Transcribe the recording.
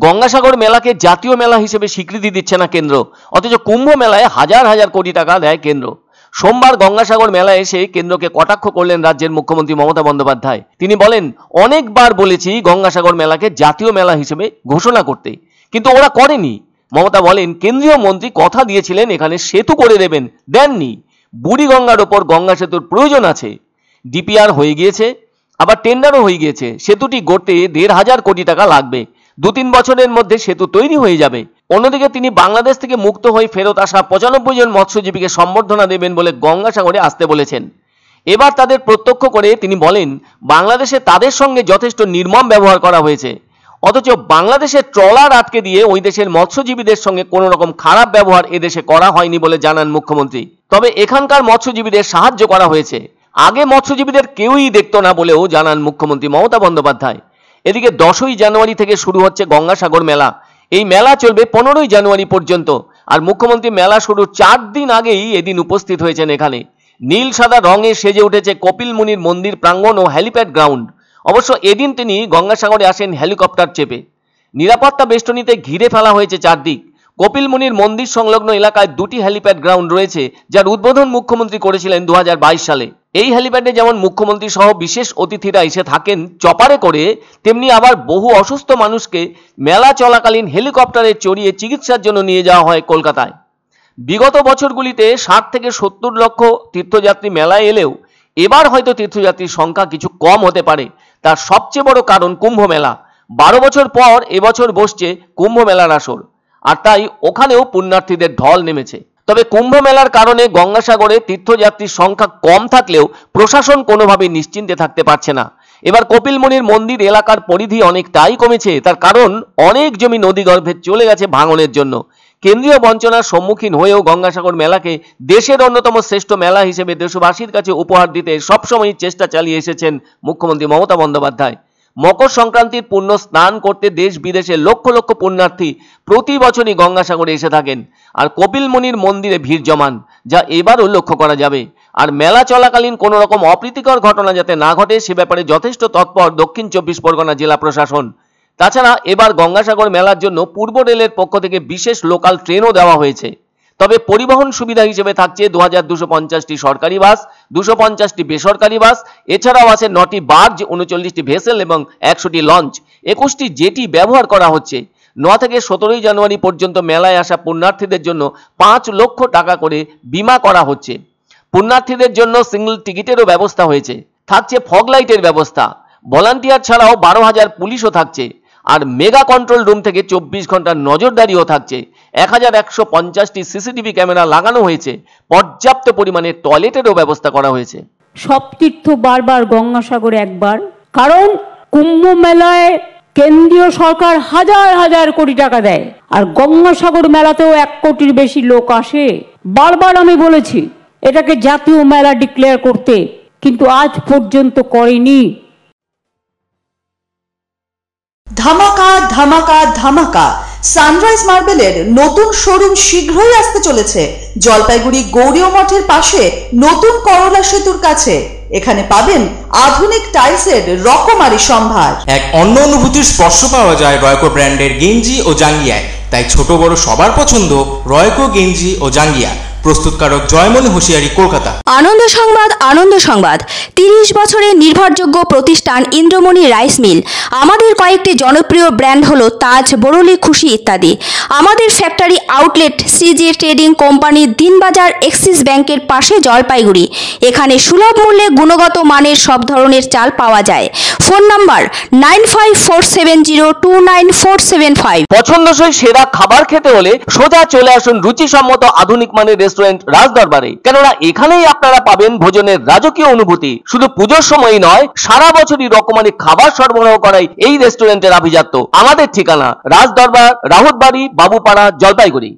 গঙ্গাসাগর মেলাকে জাতীয় মেলা হিসেবে স্বীকৃতি দিচ্ছে না কেন্দ্র, অথচ কুম্ভ মেলায় হাজার হাজার কোটি টাকা দেয় কেন্দ্র। সোমবার গঙ্গাসাগর মেলায় এসে কেন্দ্রকে কটাক্ষ করলেন রাজ্যের মুখ্যমন্ত্রী মমতা বন্দ্যোপাধ্যায়। তিনি বলেন, অনেকবার বলেছি গঙ্গাসাগর মেলাকে জাতীয় মেলা হিসেবে ঘোষণা করতে, কিন্তু ওরা করেনি। মমতা বলেন, কেন্দ্রীয় মন্ত্রী কথা দিয়েছিলেন এখানে সেতু করে দেবেন, দেননি। বুড়িগঙ্গার ওপর গঙ্গা সেতুর প্রয়োজন আছে, ডিপিআর হয়ে গিয়েছে, আবার টেন্ডারও হয়ে গিয়েছে। সেতুটি গড়তে 1,500 কোটি টাকা লাগবে, 2-3 বছরের মধ্যে সেতু তৈরি হয়ে যাবে। অন্যদিকে তিনি বাংলাদেশ থেকে মুক্ত হয়ে ফেরত আসা 95 জন মৎস্যজীবীকে সম্বর্ধনা দেবেন বলে গঙ্গাসাগরে আসতে বলেছেন। এবার তাদের প্রত্যক্ষ করে তিনি বলেন, বাংলাদেশে তাদের সঙ্গে যথেষ্ট নির্মম ব্যবহার করা হয়েছে, অথচ বাংলাদেশের ট্রলার আটকে দিয়ে ওই দেশের মৎস্যজীবীদের সঙ্গে কোনো রকম খারাপ ব্যবহার এদেশে করা হয়নি বলে জানান মুখ্যমন্ত্রী। তবে এখানকার মৎস্যজীবীদের সাহায্য করা হয়েছে, আগে মৎস্যজীবীদের কেউই দেখতো না বলেও জানান মুখ্যমন্ত্রী মমতা বন্দ্যোপাধ্যায়। এদিকে 10ই জানুয়ারি থেকে শুরু হচ্ছে গঙ্গাসাগর মেলা। এই মেলা চলবে 15ই জানুয়ারি পর্যন্ত। আর মুখ্যমন্ত্রী মেলা শুরুর 4 দিন আগেই এদিন উপস্থিত হয়েছেন এখানে। নীল সাদা রঙে সেজে উঠেছে কপিল মুনির মন্দির প্রাঙ্গণ ও হেলিপ্যাড গ্রাউন্ড। অবশ্য এদিন তিনি গঙ্গাসাগরে আসেন হেলিকপ্টার চেপে। নিরাপত্তা বেষ্টনীতে ঘিরে ফেলা হয়েছে চারদিক। কপিল মুনির মন্দির সংলগ্ন এলাকায় 2টি হেলিপ্যাড গ্রাউন্ড রয়েছে, যার উদ্বোধন মুখ্যমন্ত্রী করেছিলেন 2022 সালে। এই হেলিপ্যাডে যেমন মুখ্যমন্ত্রী সহ বিশেষ অতিথিরা এসে থাকেন চপারে করে, তেমনি আবার বহু অসুস্থ মানুষকে মেলা চলাকালীন হেলিকপ্টারে চড়িয়ে চিকিৎসার জন্য নিয়ে যাওয়া হয় কলকাতায়। বিগত বছরগুলিতে 60 থেকে 70 লক্ষ তীর্থযাত্রী মেলায় এলেও এবার হয়তো তীর্থযাত্রীর সংখ্যা কিছু কম হতে পারে। তার সবচেয়ে বড় কারণ কুম্ভ মেলা। 12 বছর পর এবছর বসছে কুম্ভ মেলার আসর, আর তাই ওখানেও পুণ্যার্থীদের ঢল নেমেছে। তবে কুম্ভ মেলার কারণে গঙ্গাসাগরে তীর্থযাত্রীর সংখ্যা কম থাকলেও প্রশাসন কোনোভাবেই নিশ্চিন্তে থাকতে পারছে না। এবার কপিল মুনির মন্দির এলাকার পরিধি অনেকটাই কমেছে। তার কারণ, অনেক জমি নদীগর্ভে চলে গেছে ভাঙনের জন্য। কেন্দ্রীয় বঞ্চনার সম্মুখীন হয়েও গঙ্গাসাগর মেলাকে দেশের অন্যতম শ্রেষ্ঠ মেলা হিসেবে দেশবাসীর কাছে উপহার দিতে সবসময় চেষ্টা চালিয়ে এসেছেন মুখ্যমন্ত্রী মমতা বন্দ্যোপাধ্যায়। মকর সংক্রান্তির পুণ্য স্নান করতে দেশ বিদেশে লক্ষ লক্ষ পুণ্যার্থী প্রতি বছরই গঙ্গাসাগরে এসে থাকেন, আর কপিল মুনির মন্দিরে ভিড় জমান, যা এবারও লক্ষ্য করা যাবে। আর মেলা চলাকালীন কোনো রকম অপ্রীতিকর ঘটনা যাতে না ঘটে সে ব্যাপারে যথেষ্ট তৎপর দক্ষিণ 24 পরগনা জেলা প্রশাসন। তাছাড়া এবার গঙ্গাসাগর মেলার জন্য পূর্ব রেলের পক্ষ থেকে বিশেষ লোকাল ট্রেনও দেওয়া হয়েছে। তবে পরিবহন সুবিধা হিসেবে থাকছে 2250টি সরকারি বাস, 250টি বেসরকারি বাস, এছাড়াও আছে 9টি বার্জ, 39টি ভেসেল এবং 100টি লঞ্চ। 21টি জেটি ব্যবহার করা হচ্ছে। 9 থেকে 17ই জানুয়ারি পর্যন্ত মেলায় আসা পুণ্যার্থীদের জন্য 5 লক্ষ টাকা করে বিমা করা হচ্ছে। পুণ্যার্থীদের জন্য সিঙ্গল টিকিটেরও ব্যবস্থা হয়েছে। থাকছে ফগ লাইটের ব্যবস্থা। ভলান্টিয়ার ছাড়াও 12,000 পুলিশও থাকছে। আর মেগা কন্ট্রোল রুম থেকে 24 ঘন্টার নজরদারিও থাকছে। 1150টি সিসিটিভি ক্যামেরা লাগানো হয়েছে। পর্যাপ্ত পরিমাণে টয়লেটেরও ব্যবস্থা করা হয়েছে। সব তীর্থ বারবার গঙ্গাসাগরে একবার, কারণ কুম্ভ মেলায় কেন্দ্রীয় সরকার হাজার হাজার কোটি টাকা দেয়, আর গঙ্গাসাগর মেলাতেও 1 কোটির বেশি লোক আসে। বারবার আমি বলেছি এটাকে জাতীয় মেলা ডিক্লেয়ার করতে, কিন্তু আজ পর্যন্ত করেনি। ধামাকা ধামাকা ধামাকা, সানরাইজ মার্বেলের নতুন শোরুম শীঘ্রই আসতে চলেছে জলপাইগুড়ি গৌরীয় মঠের পাশে নতুন করলা সেতুর কাছে। এখানে পাবেন আধুনিক টাইলসের রকমারি সম্ভার। এক অন্য অনুভূতির স্পর্শ পাওয়া যায় রয়কো ব্র্যান্ডের গেঞ্জি ও জাঙ্গিয়ায়। তাই ছোট বড় সবার পছন্দ রয়কো গেঞ্জি ও জাঙ্গিয়া। প্রস্তুতকারক জয়মনি হোশিয়ারি, কলকাতা। আনন্দ সংবাদ, আনন্দ সংবাদ। 30 বছরের নির্ভরযোগ্য প্রতিষ্ঠান ইন্দ্রমণি রাইস মিল। আমাদের কয়েকটি জনপ্রিয় ব্র্যান্ড হলো তাজ, বরলি, খুশি ইত্যাদি। আমাদের factory outlet CG trading company, Dinbazar, axis ব্যাংকের পাশে, জলপাইগুড়ি। এখানে সুলভ মূল্যে গুণগত মানের সব ধরনের চাল পাওয়া যায়। Phone number 9547029475। পছন্দসই সেরা খাবার খেতে হলে সোজা চলে আসুন রুচিসম্মত আধুনিক মানের রেস্টুরেন্ট রাজদরবারে। কেননা এখানেই আপনারা পাবেন ভোজনের রাজকীয় অনুভূতি। শুধু পুজোর সময়ই নয়, সারা বছরই রকমারি খাবার সরবরাহ করাই এই রেস্টুরেন্টের আভিজাত্য। আমাদের ঠিকানা রাজদরবার, রাহুতবাড়ি, বাবুপাড়া, জলপাইগুড়ি।